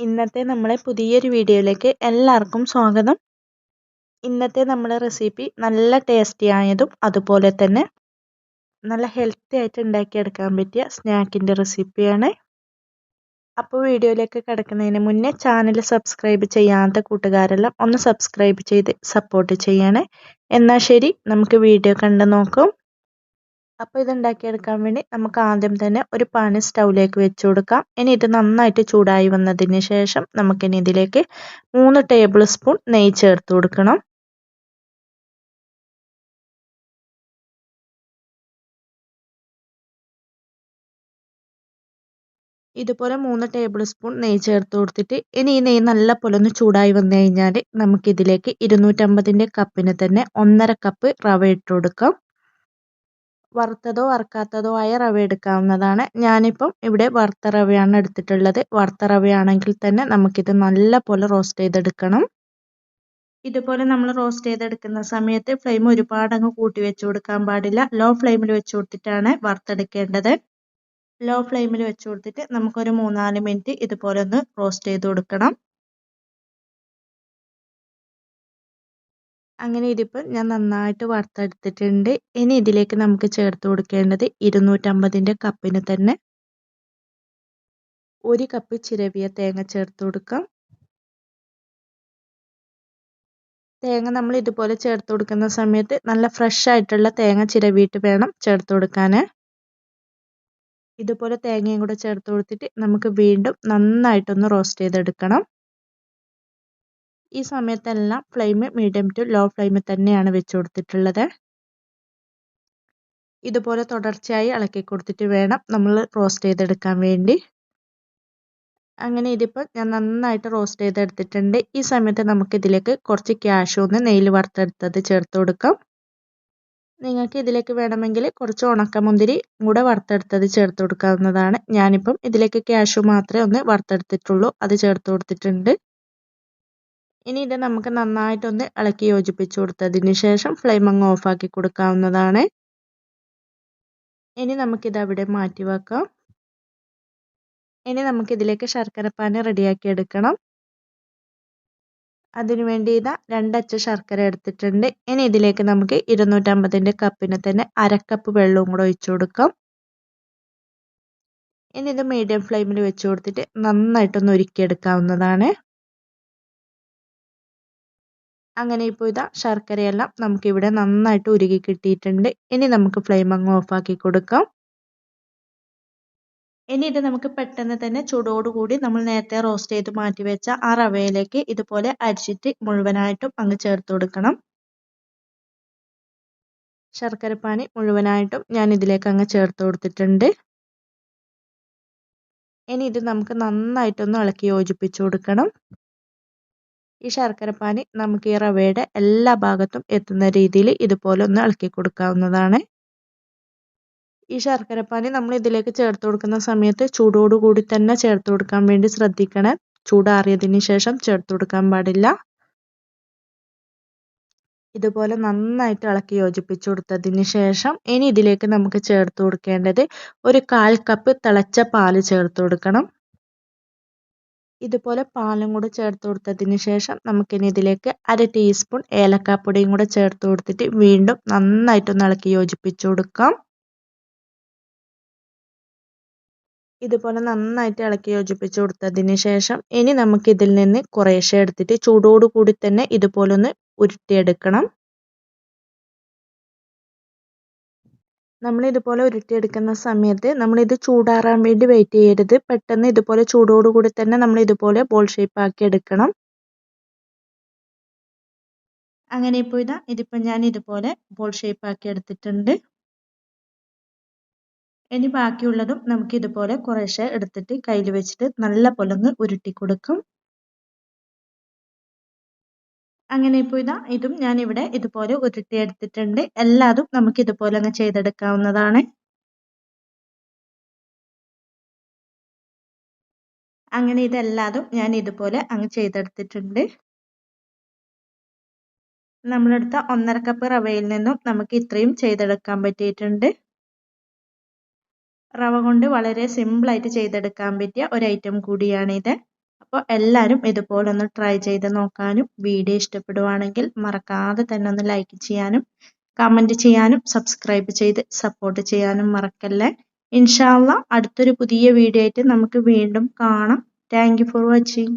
ഇന്നത്തെ നമ്മളെ പുതിയൊരു വീഡിയോയിലേക്ക് എല്ലാവർക്കും സ്വാഗതം. ഇന്നത്തെ നമ്മളെ റെസിപ്പി നല്ല ടേസ്റ്റി ആയതും അതുപോലെ തന്നെ നല്ല ഹെൽത്തി ആയിട്ട് ഉണ്ടാക്കിയെടുക്കാൻ പറ്റിയ സ്നാക്കിൻ്റെ റെസിപ്പിയാണ്. അപ്പോൾ വീഡിയോയിലേക്ക് കിടക്കുന്നതിന് മുന്നേ ചാനൽ സബ്സ്ക്രൈബ് ചെയ്യാത്ത കൂട്ടുകാരെല്ലാം ഒന്ന് സബ്സ്ക്രൈബ് ചെയ്ത് സപ്പോർട്ട് ചെയ്യണേ. എന്നാൽ ശരി, നമുക്ക് വീഡിയോ കണ്ടു നോക്കാം. അപ്പോൾ ഇത് ഉണ്ടാക്കിയെടുക്കാൻ വേണ്ടി നമുക്ക് ആദ്യം തന്നെ ഒരു പാൻ സ്റ്റൗവിലേക്ക് വെച്ച് കൊടുക്കാം. ഇനി ഇത് നന്നായിട്ട് ചൂടായി വന്നതിന് ശേഷം നമുക്കിനി ഇതിലേക്ക് 3 ടേബിൾ സ്പൂൺ നെയ്യ് ചേർത്ത് കൊടുക്കണം. ഇതുപോലെ 3 ടേബിൾ സ്പൂൺ നെയ്യ് ചേർത്ത് കൊടുത്തിട്ട് ഇനി ഈ നെയ്യ് നല്ല പോലെ ഒന്ന് ചൂടായി വന്നു കഴിഞ്ഞാൽ നമുക്കിതിലേക്ക് 250 കപ്പിന് തന്നെ 1.5 കപ്പ് റവ ഇട്ട് കൊടുക്കാം. വറുത്തതോ വറുക്കാത്തതോ ആയ റവ എടുക്കാവുന്നതാണ്. ഞാനിപ്പം ഇവിടെ വറുത്ത റവയാണ് എടുത്തിട്ടുള്ളത്. വറുത്ത റവയാണെങ്കിൽ തന്നെ നമുക്കിത് നല്ല പോലെ റോസ്റ്റ് ചെയ്തെടുക്കണം. ഇതുപോലെ നമ്മൾ റോസ്റ്റ് ചെയ്തെടുക്കുന്ന സമയത്ത് ഫ്ലെയിം ഒരുപാട് അങ്ങ് കൂട്ടി വെച്ച് കൊടുക്കാൻ പാടില്ല. ലോ ഫ്ലെയിമിൽ വെച്ച് കൊടുത്തിട്ടാണ് വറുത്തെടുക്കേണ്ടത്. ലോ ഫ്ലെയിമിൽ വെച്ച് കൊടുത്തിട്ട് നമുക്കൊരു 3-4 മിനിറ്റ് ഇതുപോലെ ഒന്ന് റോസ്റ്റ് ചെയ്ത് കൊടുക്കണം. അങ്ങനെ ഇതിപ്പോൾ ഞാൻ നന്നായിട്ട് വറുത്തെടുത്തിട്ടുണ്ട്. ഇനി ഇതിലേക്ക് നമുക്ക് ചേർത്ത് കൊടുക്കേണ്ടത് 250 കപ്പിന് തന്നെ 1 കപ്പ് ചിരവിയ തേങ്ങ ചേർത്ത് കൊടുക്കാം. തേങ്ങ നമ്മൾ ഇതുപോലെ ചേർത്ത് കൊടുക്കുന്ന സമയത്ത് നല്ല ഫ്രഷ് ആയിട്ടുള്ള തേങ്ങ ചിരവിയിട്ട് വേണം ചേർത്ത് കൊടുക്കാൻ. ഇതുപോലെ തേങ്ങയും കൂടെ ചേർത്ത് കൊടുത്തിട്ട് നമുക്ക് വീണ്ടും നന്നായിട്ടൊന്ന് റോസ്റ്റ് ചെയ്തെടുക്കണം. ഈ സമയത്തെല്ലാം ഫ്ലെയിം മീഡിയം ടു ലോ ഫ്ലെയിമിൽ തന്നെയാണ് വെച്ച് കൊടുത്തിട്ടുള്ളത്. ഇതുപോലെ തുടർച്ചയായി ഇളക്കി കൊടുത്തിട്ട് വേണം നമ്മൾ റോസ്റ്റ് ചെയ്തെടുക്കാൻ വേണ്ടി. അങ്ങനെ ഇതിപ്പോൾ ഞാൻ നന്നായിട്ട് റോസ്റ്റ് ചെയ്തെടുത്തിട്ടുണ്ട്. ഈ സമയത്ത് നമുക്കിതിലേക്ക് കുറച്ച് കാഷ്യൂ ഒന്ന് നെയ്യിൽ വറുത്തെടുത്തത് ചേർത്ത് കൊടുക്കാം. നിങ്ങൾക്ക് ഇതിലേക്ക് വേണമെങ്കിൽ കുറച്ച് ഉണക്കമുന്തിരി കൂടെ വറുത്തെടുത്തത് ചേർത്ത് കൊടുക്കാവുന്നതാണ്. ഞാനിപ്പം ഇതിലേക്ക് കാഷ്യൂ മാത്രമേ ഒന്ന് വറുത്തെടുത്തിട്ടുള്ളൂ, അത് ചേർത്ത് കൊടുത്തിട്ടുണ്ട്. ഇനി ഇത് നമുക്ക് നന്നായിട്ടൊന്ന് ഇളക്കി യോജിപ്പിച്ച് കൊടുത്തതിന് ശേഷം ഫ്ലെയിം അങ്ങ് ഓഫാക്കി കൊടുക്കാവുന്നതാണ്. ഇനി നമുക്കിത് അവിടെ മാറ്റി വെക്കാം. ഇനി നമുക്കിതിലേക്ക് ശർക്കരപ്പാനി റെഡിയാക്കി എടുക്കണം. അതിനുവേണ്ടി ഇതാ 2 അച്ച് ശർക്കര എടുത്തിട്ടുണ്ട്. ഇനി ഇതിലേക്ക് നമുക്ക് 250 കപ്പിന് തന്നെ 1/2 കപ്പ് വെള്ളവും കൂടെ ഒഴിച്ചു കൊടുക്കാം. ഇനി ഇത് മീഡിയം ഫ്ലെയിമിൽ വെച്ച് കൊടുത്തിട്ട് നന്നായിട്ടൊന്ന് ഉരുക്കിയെടുക്കാവുന്നതാണ്. അങ്ങനെ ഇപ്പോൾ ഇതാ ശർക്കരയെല്ലാം നമുക്കിവിടെ നന്നായിട്ട് ഉരുകി കിട്ടിയിട്ടുണ്ട്. ഇനി നമുക്ക് ഫ്ലെയിം അങ്ങ് ഓഫാക്കി കൊടുക്കാം. ഇനി ഇത് നമുക്ക് പെട്ടെന്ന് തന്നെ ചൂടോടുകൂടി നമ്മൾ നേരത്തെ റോസ്റ്റ് ചെയ്ത് മാറ്റി വെച്ച ആ റവയിലേക്ക് ഇതുപോലെ അരിച്ചിട്ട് മുഴുവനായിട്ടും അങ്ങ് ചേർത്ത് കൊടുക്കണം. ശർക്കരപ്പാനി മുഴുവനായിട്ടും ഞാൻ ഇതിലേക്ക് അങ്ങ് ചേർത്ത് കൊടുത്തിട്ടുണ്ട്. ഇനി ഇത് നമുക്ക് നന്നായിട്ടൊന്ന് ഇളക്കി യോജിപ്പിച്ച് കൊടുക്കണം. ഈ ശർക്കരപ്പാനി നമുക്ക് ഈ റവയുടെ എല്ലാ ഭാഗത്തും എത്തുന്ന രീതിയിൽ ഇതുപോലെ ഒന്ന് ഇളക്കി കൊടുക്കാവുന്നതാണ്. ഈ ശർക്കരപ്പാനി നമ്മൾ ഇതിലേക്ക് ചേർത്ത് കൊടുക്കുന്ന സമയത്ത് ചൂടോടുകൂടി തന്നെ ചേർത്ത് കൊടുക്കാൻ വേണ്ടി ശ്രദ്ധിക്കണം. ചൂടാറിയതിന് ശേഷം ചേർത്ത് കൊടുക്കാൻ പാടില്ല. ഇതുപോലെ നന്നായിട്ട് ഇളക്കി യോജിപ്പിച്ച് കൊടുത്തതിന് ശേഷം ഇനി ഇതിലേക്ക് നമുക്ക് ചേർത്ത് കൊടുക്കേണ്ടത് ഒരു 1/4 കപ്പ് തിളച്ച പാല് ചേർത്ത് കൊടുക്കണം. ഇതുപോലെ പാലും കൂടെ ചേർത്ത് കൊടുത്തതിന് ശേഷം നമുക്കിനി ഇതിലേക്ക് 1/2 ടീസ്പൂൺ ഏലക്കാപ്പൊടിയും കൂടെ ചേർത്ത് കൊടുത്തിട്ട് വീണ്ടും നന്നായിട്ടൊന്ന് ഇളക്കി യോജിപ്പിച്ച് കൊടുക്കാം. ഇതുപോലെ നന്നായിട്ട് ഇളക്കി യോജിപ്പിച്ച് കൊടുത്തതിന് ശേഷം ഇനി നമുക്ക് ഇതിൽ നിന്ന് കുറേശ്ശെ എടുത്തിട്ട് ചൂടോടുകൂടി തന്നെ ഇതുപോലെ ഒന്ന് ഉരുട്ടിയെടുക്കണം. നമ്മൾ ഇതുപോലെ ഉരുട്ടിയെടുക്കുന്ന സമയത്ത് നമ്മളിത് ചൂടാറാൻ വേണ്ടി വെയിറ്റ് ചെയ്യരുത്. പെട്ടെന്ന് ഇതുപോലെ ചൂടോടുകൂടി തന്നെ നമ്മൾ ഇതുപോലെ ബോൾ ഷേപ്പ് ആക്കി എടുക്കണം. അങ്ങനെ ഇപ്പോൾ ഇതിപ്പോൾ ഞാൻ ഇതുപോലെ ബോൾ ഷേപ്പ് ആക്കി എടുത്തിട്ടുണ്ട്. ഇനി ബാക്കിയുള്ളതും നമുക്ക് ഇതുപോലെ കുറേശ്ശെ എടുത്തിട്ട് കയ്യിൽ വെച്ചിട്ട് നല്ല പോലെ ഒന്ന് ഉരുട്ടി കൊടുക്കും. അങ്ങനെ ഇപ്പോൾ ഇതും ഞാൻ ഇവിടെ ഇതുപോലെ ഉരുട്ടിയെടുത്തിട്ടുണ്ട്. എല്ലാതും നമുക്ക് ഇതുപോലെ അങ്ങ് ചെയ്തെടുക്കാവുന്നതാണ്. അങ്ങനെ ഇതെല്ലാതും ഞാൻ ഇതുപോലെ അങ്ങ് ചെയ്തെടുത്തിട്ടുണ്ട്. നമ്മളെടുത്ത 1.5 കപ്പ് റവയിൽ നിന്നും നമുക്ക് ഇത്രയും ചെയ്തെടുക്കാൻ പറ്റിയിട്ടുണ്ട്. റവ കൊണ്ട് വളരെ സിമ്പിളായിട്ട് ചെയ്തെടുക്കാൻ പറ്റിയ ഒരു ഐറ്റം കൂടിയാണിത്. അപ്പോൾ എല്ലാവരും ഇതുപോലെ ഒന്ന് ട്രൈ ചെയ്ത് നോക്കാനും വീഡിയോ ഇഷ്ടപ്പെടുവാണെങ്കിൽ മറക്കാതെ തന്നെ ഒന്ന് ലൈക്ക് ചെയ്യാനും കമൻറ്റ് ചെയ്യാനും സബ്സ്ക്രൈബ് ചെയ്ത് സപ്പോർട്ട് ചെയ്യാനും മറക്കല്ലേ. ഇൻഷാ അള്ളാ അടുത്തൊരു പുതിയ വീഡിയോ ആയിട്ട് നമുക്ക് വീണ്ടും കാണാം. Thank you for watching.